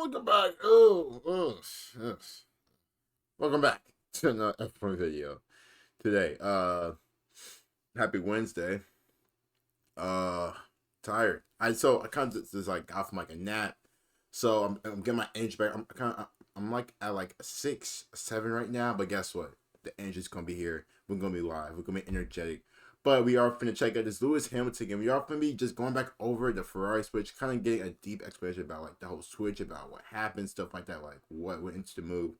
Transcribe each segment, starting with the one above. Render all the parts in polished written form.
welcome back. Yes. Welcome back to another F1 video today. Happy Wednesday. Tired. I kind of just like got from like a nap, so I'm getting my energy back. I'm like at like a 6, 7 right now, but guess what? The energy's gonna be here. We're gonna be live. We're gonna be energetic. But we are finna check out this Lewis Hamilton game. We are gonna be just going back over the Ferrari switch, kind of getting a deep explanation about like the whole switch, about what happened, stuff like that, like what went into the move.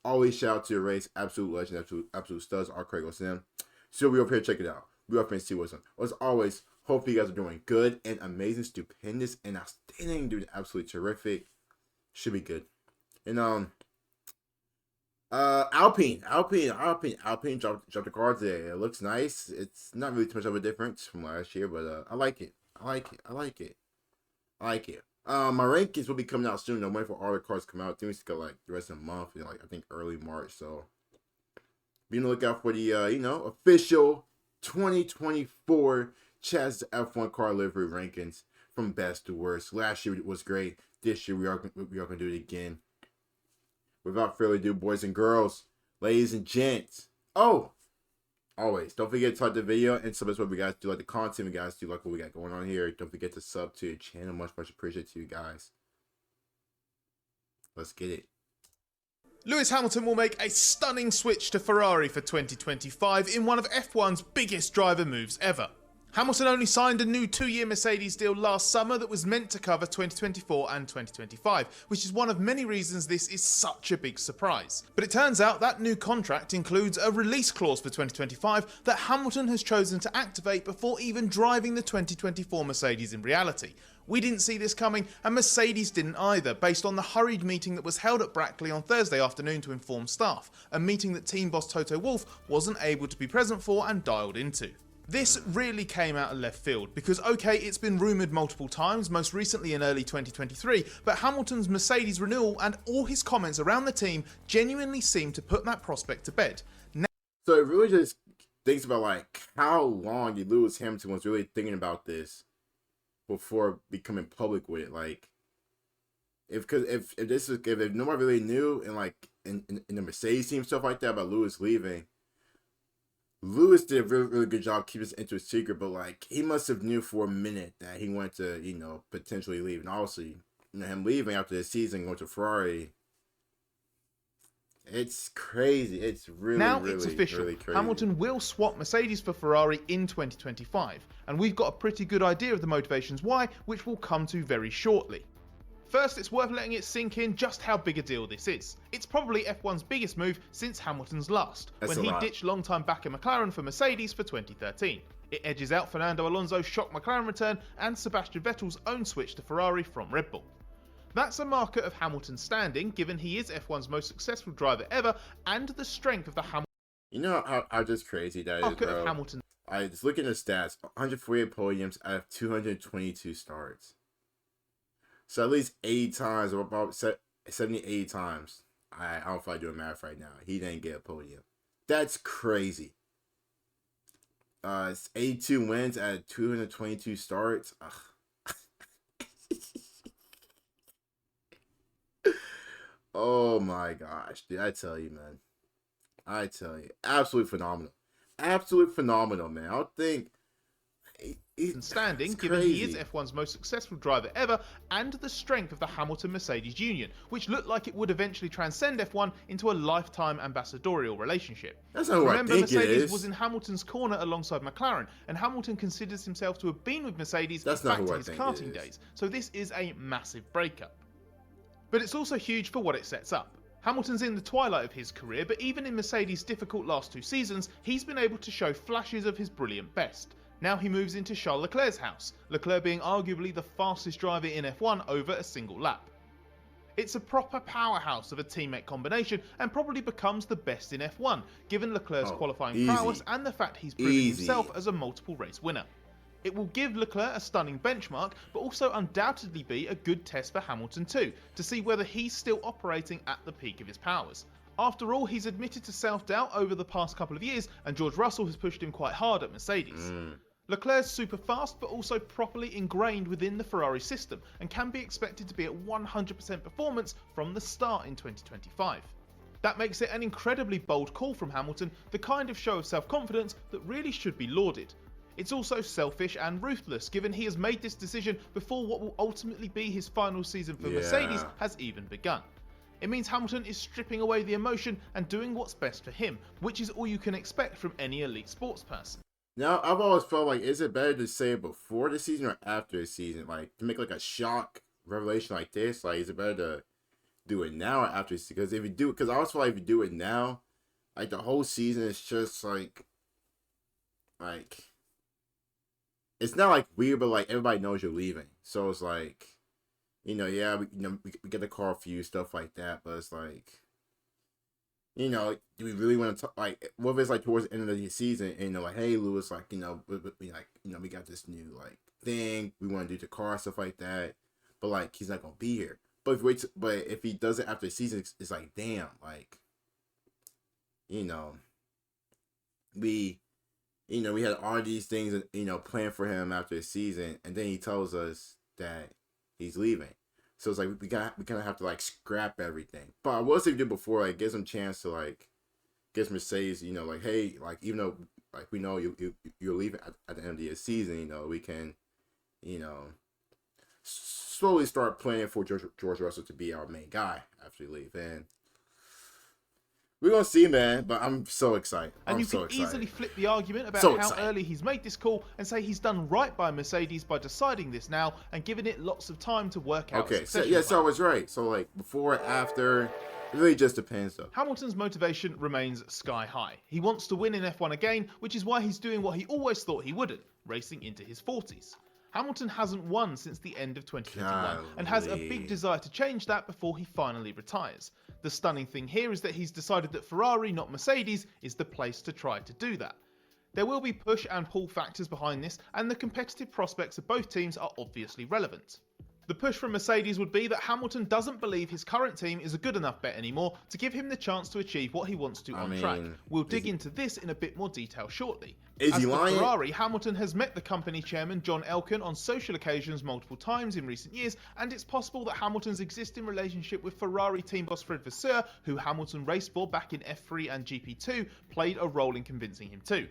Always shout out to your race, absolute legend, absolute studs, our Craig Sim. So we up here, check it out. We up here and see what's on. As always, hope you guys are doing good and amazing, stupendous, and outstanding, doing absolutely terrific. Should be good. And Alpine dropped the car today. It looks nice. It's not really too much of a difference from last year, but I like it. My rankings will be coming out soon. I'm waiting for all the cars to come out. I think we still got like the rest of the month, like I think early March. So be on the lookout for the official 2024 Chaz F1 car livery rankings from best to worst. Last year it was great. This year we are gonna do it again. Without further ado, boys and girls, ladies and gents. Oh, always don't forget to like the video and sub us what we guys do, like the content we guys do, like what we got going on here. Don't forget to sub to the channel. Much appreciated to you guys. Let's get it. Lewis Hamilton will make a stunning switch to Ferrari for 2025 in one of F1's biggest driver moves ever. Hamilton only signed a new 2-year Mercedes deal last summer that was meant to cover 2024 and 2025, which is one of many reasons this is such a big surprise. But it turns out that new contract includes a release clause for 2025 that Hamilton has chosen to activate before even driving the 2024 Mercedes in reality. We didn't see this coming, and Mercedes didn't either, based on the hurried meeting that was held at Brackley on Thursday afternoon to inform staff, a meeting that team boss Toto Wolff wasn't able to be present for and dialed into. This really came out of left field because, okay, it's been rumoured multiple times, most recently in early 2023, but Hamilton's Mercedes renewal and all his comments around the team genuinely seemed to put that prospect to bed. So it really just thinks about like how long Lewis Hamilton was really thinking about this before becoming public with it. Like if nobody really knew and like in the Mercedes team, stuff like that, about Lewis leaving, Lewis did a really good job keeping this into a secret, but like he must have knew for a minute that he wanted to, potentially leave. And obviously, him leaving after this season, going to Ferrari, it's crazy. It's really official. Really crazy. Hamilton will swap Mercedes for Ferrari in 2025, and we've got a pretty good idea of the motivations why, which we'll come to very shortly. First, it's worth letting it sink in just how big a deal this is. It's probably F1's biggest move since Hamilton's last, when he ditched longtime backer McLaren for Mercedes for 2013. It edges out Fernando Alonso's shock McLaren return and Sebastian Vettel's own switch to Ferrari from Red Bull. That's a marker of Hamilton's standing, given he is F1's most successful driver ever, and the strength of the Hamilton. You know how just crazy that is, bro. I just look at the stats: 148 podiums out of 222 starts. So at least 80 times, or about 70, 80 times. I don't feel like doing math right now. He didn't get a podium. That's crazy. It's 82 wins out of 222 starts. Oh my gosh, dude! I tell you, man. I tell you, absolutely phenomenal. Absolutely phenomenal, man. I don't think. Standing, given he is F1's most successful driver ever, and the strength of the Hamilton-Mercedes union, which looked like it would eventually transcend F1 into a lifetime ambassadorial relationship. That's not what I think Mercedes it is. was in Hamilton's corner alongside McLaren, and Hamilton considers himself to have been with Mercedes back to his karting days, so this is a massive breakup. But it's also huge for what it sets up. Hamilton's in the twilight of his career, but even in Mercedes' difficult last 2 seasons, he's been able to show flashes of his brilliant best. Now he moves into Charles Leclerc's house, Leclerc being arguably the fastest driver in F1 over a single lap. It's a proper powerhouse of a teammate combination and probably becomes the best in F1, given Leclerc's qualifying prowess and the fact he's proven himself as a multiple race winner. It will give Leclerc a stunning benchmark, but also undoubtedly be a good test for Hamilton too, to see whether he's still operating at the peak of his powers. After all, he's admitted to self-doubt over the past couple of years, and George Russell has pushed him quite hard at Mercedes. Leclerc's super fast, but also properly ingrained within the Ferrari system, and can be expected to be at 100% performance from the start in 2025. That makes it an incredibly bold call from Hamilton, the kind of show of self-confidence that really should be lauded. It's also selfish and ruthless, given he has made this decision before what will ultimately be his final season for Mercedes has even begun. It means Hamilton is stripping away the emotion and doing what's best for him, which is all you can expect from any elite sports person. Now, I've always felt like, is it better to say it before the season or after the season? Like, to make like a shock revelation like this, like, is it better to do it now or after the season? Because if you do, because I always feel like if you do it now, like the whole season is just like, it's not like weird, but like everybody knows you're leaving. So it's like, we get the call for you, stuff like that. But it's like, do we really want to talk? Like, what if it's like towards the end of the season, and like, hey, Lewis, like, we got this new like thing we want to do to car, stuff like that. But like, he's not gonna be here. But if he does it after the season, it's like, damn, like, we had all these things, planned for him after the season, and then he tells us that he's leaving. So it's like we kind of have to like scrap everything. But I was say we did before, like, gives him a chance to like get Mercedes, like, hey, like, even though like we know you're leaving at the end of the season, we can, slowly start planning for George Russell to be our main guy after you leave. And we're going to see, man, but I'm so excited. And you can easily flip the argument about how early he's made this call and say he's done right by Mercedes by deciding this now and giving it lots of time to work out. Okay, so I was right. So, like, before, after, it really just depends, though. Hamilton's motivation remains sky high. He wants to win in F1 again, which is why he's doing what he always thought he wouldn't, racing into his 40s. Hamilton hasn't won since the end of 2021 and has a big desire to change that before he finally retires. The stunning thing here is that he's decided that Ferrari, not Mercedes, is the place to try to do that. There will be push and pull factors behind this, and the competitive prospects of both teams are obviously relevant. The push from Mercedes would be that Hamilton doesn't believe his current team is a good enough bet anymore to give him the chance to achieve what he wants to on track. We'll dig into this in a bit more detail shortly. As for Ferrari, Hamilton has met the company chairman John Elkann on social occasions multiple times in recent years, and it's possible that Hamilton's existing relationship with Ferrari team boss Fred Vasseur, who Hamilton raced for back in F3 and GP2, played a role in convincing him too.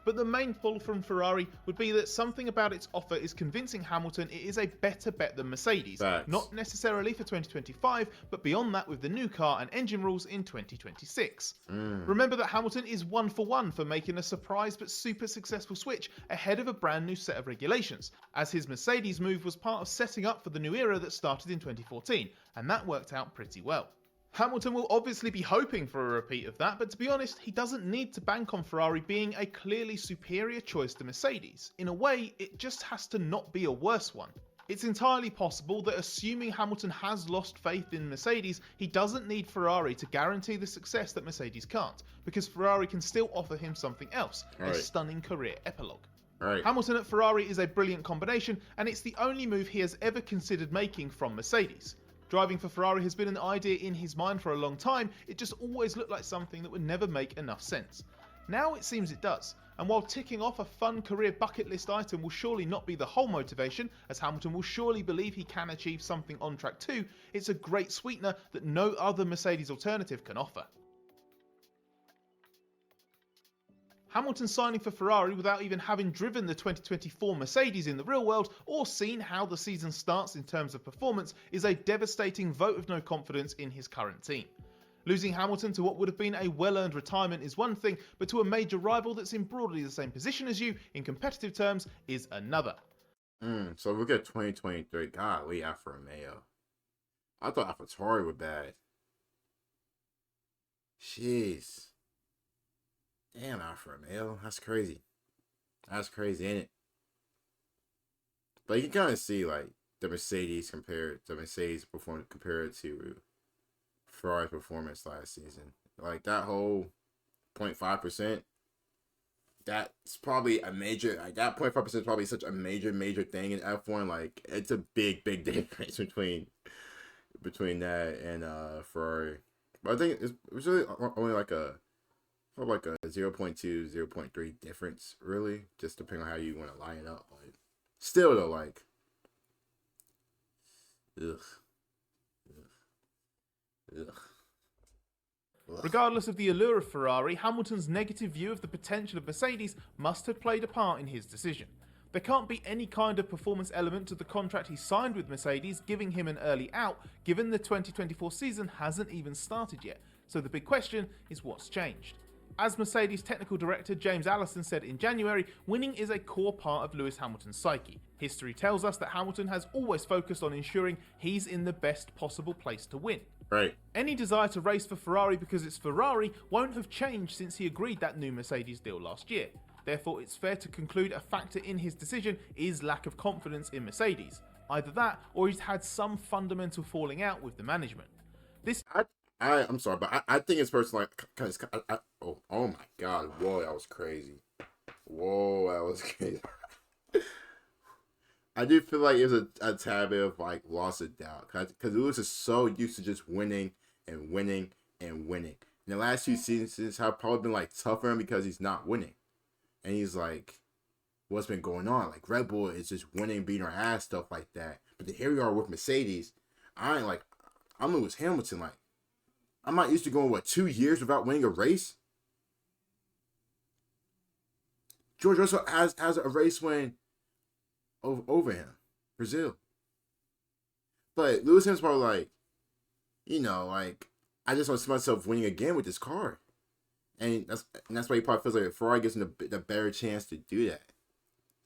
But the main pull from Ferrari would be that something about its offer is convincing Hamilton it is a better bet than Mercedes. Facts. Not necessarily for 2025, but beyond that with the new car and engine rules in 2026. Remember that Hamilton is 1-for-1 for making a surprise but super successful switch ahead of a brand new set of regulations, as his Mercedes move was part of setting up for the new era that started in 2014, and that worked out pretty well. Hamilton will obviously be hoping for a repeat of that, but to be honest, he doesn't need to bank on Ferrari being a clearly superior choice to Mercedes. In a way, it just has to not be a worse one. It's entirely possible that assuming Hamilton has lost faith in Mercedes, he doesn't need Ferrari to guarantee the success that Mercedes can't, because Ferrari can still offer him something else, a stunning career epilogue. Hamilton at Ferrari is a brilliant combination, and it's the only move he has ever considered making from Mercedes. Driving for Ferrari has been an idea in his mind for a long time, it just always looked like something that would never make enough sense. Now it seems it does, and while ticking off a fun career bucket list item will surely not be the whole motivation, as Hamilton will surely believe he can achieve something on track too, it's a great sweetener that no other Mercedes alternative can offer. Hamilton signing for Ferrari without even having driven the 2024 Mercedes in the real world or seen how the season starts in terms of performance is a devastating vote of no confidence in his current team. Losing Hamilton to what would have been a well-earned retirement is one thing, but to a major rival that's in broadly the same position as you in competitive terms is another. So look at 2023. Golly, Alfa Romeo. I thought AlphaTauri were bad. Jeez. Damn, Alfa Romeo. That's crazy. That's crazy, ain't it? But you can kind of see, like, the Mercedes performance compared to Ferrari's performance last season. Like, that whole 0.5%, that's probably a major, like, that 0.5% is probably such a major thing in F1. Like, it's a big difference between that and Ferrari. But I think it was really only like a Probably like a 0.2, 0.3 difference, really, just depending on how you want to line it up. But still, though, like, ugh, ugh, ugh. Regardless of the allure of Ferrari, Hamilton's negative view of the potential of Mercedes must have played a part in his decision. There can't be any kind of performance element to the contract he signed with Mercedes giving him an early out, given the 2024 season hasn't even started yet. So the big question is what's changed? As Mercedes technical director James Allison said in January, winning is a core part of Lewis Hamilton's psyche. History tells us that Hamilton has always focused on ensuring he's in the best possible place to win. Right. Any desire to race for Ferrari because it's Ferrari won't have changed since he agreed that new Mercedes deal last year. Therefore, it's fair to conclude a factor in his decision is lack of confidence in Mercedes. Either that, or he's had some fundamental falling out with the management. I'm sorry, but I think it's personally because oh my god, whoa, that was crazy. Whoa, that was crazy. I do feel like it was a tad bit of like loss of doubt because Lewis is so used to just winning and winning and winning. And the last few seasons have probably been like tough for him because he's not winning, and he's like, what's been going on? Like Red Bull is just winning, beating our ass, stuff like that. But then here we are with Mercedes. I'm Lewis Hamilton, like. I'm not used to going, 2 years without winning a race? George Russell has a race win over him. Brazil. But Lewis Hamilton's probably like, I just want to see myself winning again with this car. And that's why he probably feels like Ferrari gives him the better chance to do that.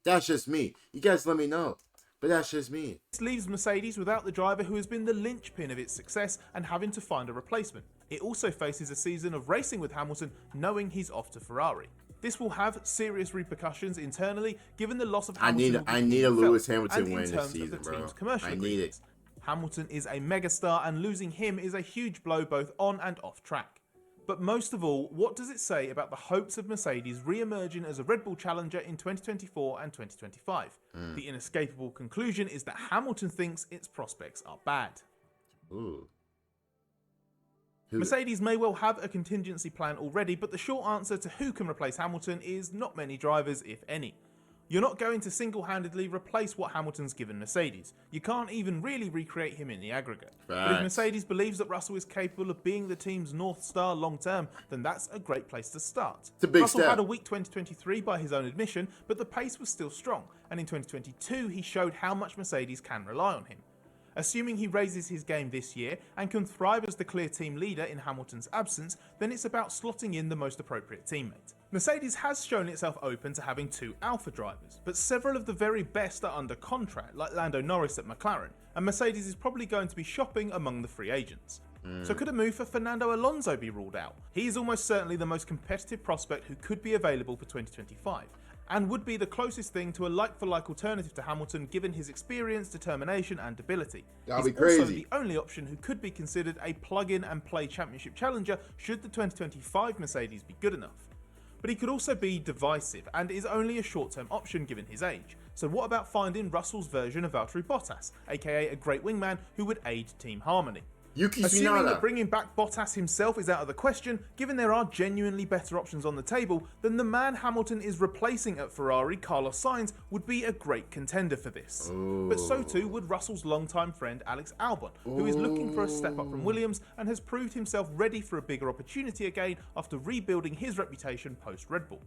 That's just me. You guys let me know. But that's just me. This leaves Mercedes without the driver who has been the linchpin of its success and having to find a replacement. It also faces a season of racing with Hamilton knowing he's off to Ferrari. This will have serious repercussions internally given the loss of Hamilton. I need a Lewis Hamilton win this season, bro. I need it. Hamilton is a megastar and losing him is a huge blow both on and off track. But most of all, what does it say about the hopes of Mercedes re-emerging as a Red Bull challenger in 2024 and 2025? The inescapable conclusion is that Hamilton thinks its prospects are bad. Ooh. Mercedes may well have a contingency plan already, but the short answer to who can replace Hamilton is not many drivers, if any. You're not going to single-handedly replace what Hamilton's given Mercedes. You can't even really recreate him in the aggregate. But if Mercedes believes that Russell is capable of being the team's North Star long-term, then that's a great place to start. It's a big Russell step. had a weak 2023 by his own admission, but the pace was still strong, and in 2022 he showed how much Mercedes can rely on him. Assuming he raises his game this year and can thrive as the clear team leader in Hamilton's absence, then it's about slotting in the most appropriate teammate. Mercedes has shown itself open to having 2 alpha drivers, but several of the very best are under contract, like Lando Norris at McLaren, and Mercedes is probably going to be shopping among the free agents. So could a move for Fernando Alonso be ruled out? He is almost certainly the most competitive prospect who could be available for 2025. And would be the closest thing to a like-for-like alternative to Hamilton given his experience, determination and ability. That'd He's be crazy. also the only option who could be considered a plug-in and play championship challenger should the 2025 Mercedes be good enough. But he could also be divisive and is only a short-term option given his age. So what about finding Russell's version of Valtteri Bottas, aka a great wingman who would aid team harmony? Yuki Assuming Tsunoda. that bringing back Bottas himself is out of the question, given there are genuinely better options on the table, then the man Hamilton is replacing at Ferrari, Carlos Sainz, would be a great contender for this. But so too would Russell's longtime friend Alex Albon, who is looking for a step up from Williams and has proved himself ready for a bigger opportunity again after rebuilding his reputation post-Red Bull.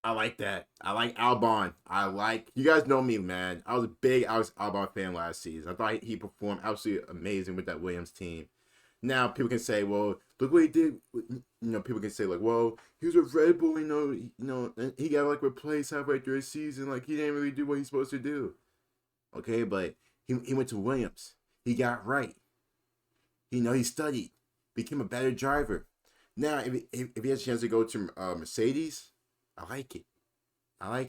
I like that. I like Albon. You guys know me, man. I was a big Alex Albon fan last season. I thought he performed absolutely amazing with that Williams team. Now people can say, well, look what he did. People can say like, well, he was with Red Bull, and he got like replaced halfway through his season. Like he didn't really do what he's supposed to do. Okay, but he went to Williams. He got right. He studied, became a better driver. Now, if he has a chance to go to Mercedes, I like it.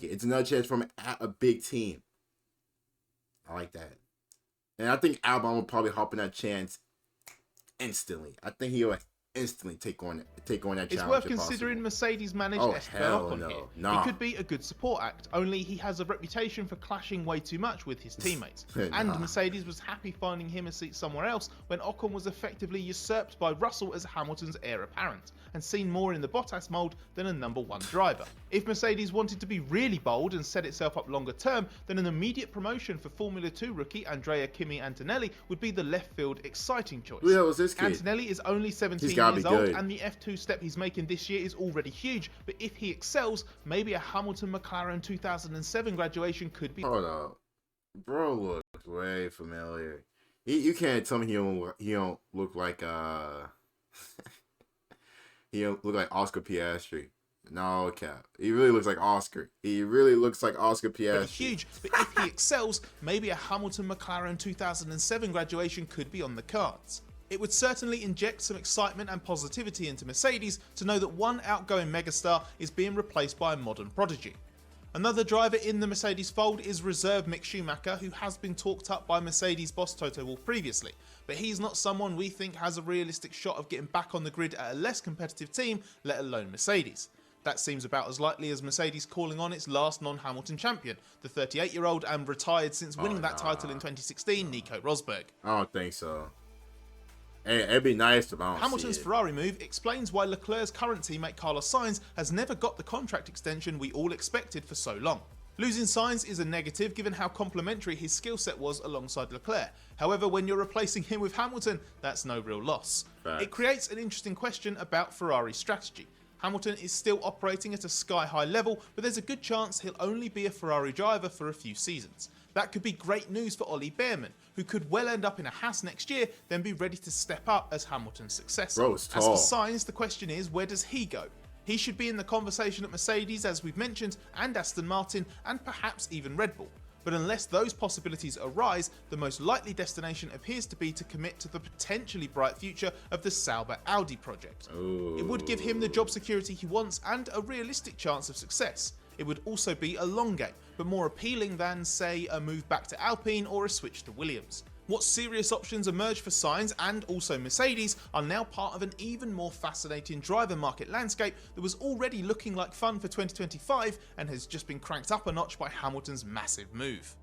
It's another chance from a big team. I like that. And I think Albon will probably hop in that chance instantly. I think he'll instantly take on that It's challenge. worth if considering possible. Mercedes managed Oh, Esteban hell Ocon no. here. Nah. He could be a good support act, only he has a reputation for clashing way too much with his teammates. Nah. And Mercedes was happy finding him a seat somewhere else when Ocon was effectively usurped by Russell as Hamilton's heir apparent, and seen more in the Bottas mould than a number one driver. If Mercedes wanted to be really bold and set itself up longer term, then an immediate promotion for Formula 2 rookie Andrea Kimi Antonelli would be the left field exciting choice. Who the hell is this kid? Antonelli is only 17 gotta years be old, good. and the F2 step he's making this year is already huge, but if he excels, maybe a Hamilton McLaren 2007 graduation could be... Hold up. Bro looks way familiar. You can't tell me he don't look like he don't look like Oscar Piastri. No cap. He really looks like Oscar. He really looks like Oscar Piastri. huge, but if he excels, maybe a Hamilton McLaren 2007 graduation could be on the cards. It would certainly inject some excitement and positivity into Mercedes to know that one outgoing megastar is being replaced by a modern prodigy. Another driver in the Mercedes fold is reserve Mick Schumacher, who has been talked up by Mercedes boss Toto Wolff previously, but he's not someone we think has a realistic shot of getting back on the grid at a less competitive team, let alone Mercedes. That seems about as likely as Mercedes calling on its last non-Hamilton champion, the 38-year-old and retired since winning that title in 2016, Nico Rosberg. I don't think so. Hey, it'd be nice if I don't Hamilton's see it. Ferrari move explains why Leclerc's current teammate Carlos Sainz has never got the contract extension we all expected for so long. Losing Sainz is a negative given how complementary his skill set was alongside Leclerc. However, when you're replacing him with Hamilton, that's no real loss. Facts. It creates an interesting question about Ferrari's strategy. Hamilton is still operating at a sky-high level, but there's a good chance he'll only be a Ferrari driver for a few seasons. That could be great news for Ollie Bearman, who could well end up in a Haas next year, then be ready to step up as Hamilton's successor. Bro, it's As tall. for Sainz, the question is, where does he go? He should be in the conversation at Mercedes, as we've mentioned, and Aston Martin, and perhaps even Red Bull. But unless those possibilities arise, the most likely destination appears to be to commit to the potentially bright future of the Sauber Audi project. Ooh. It would give him the job security he wants and a realistic chance of success. It would also be a long game, but more appealing than, say, a move back to Alpine or a switch to Williams. What serious options emerge for Sainz and also Mercedes are now part of an even more fascinating driver market landscape that was already looking like fun for 2025 and has just been cranked up a notch by Hamilton's massive move.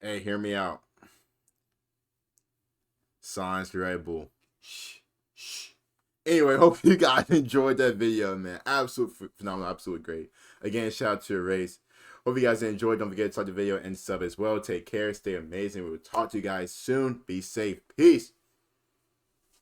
Hey, hear me out. Sainz to Red Bull. Shh. Anyway, hope you guys enjoyed that video, man. Absolute phenomenal, absolutely great. Again, shout out to your race. Hope you guys enjoyed. Don't forget to like the video and sub as well. Take care. Stay amazing. We will talk to you guys soon. Be safe. Peace.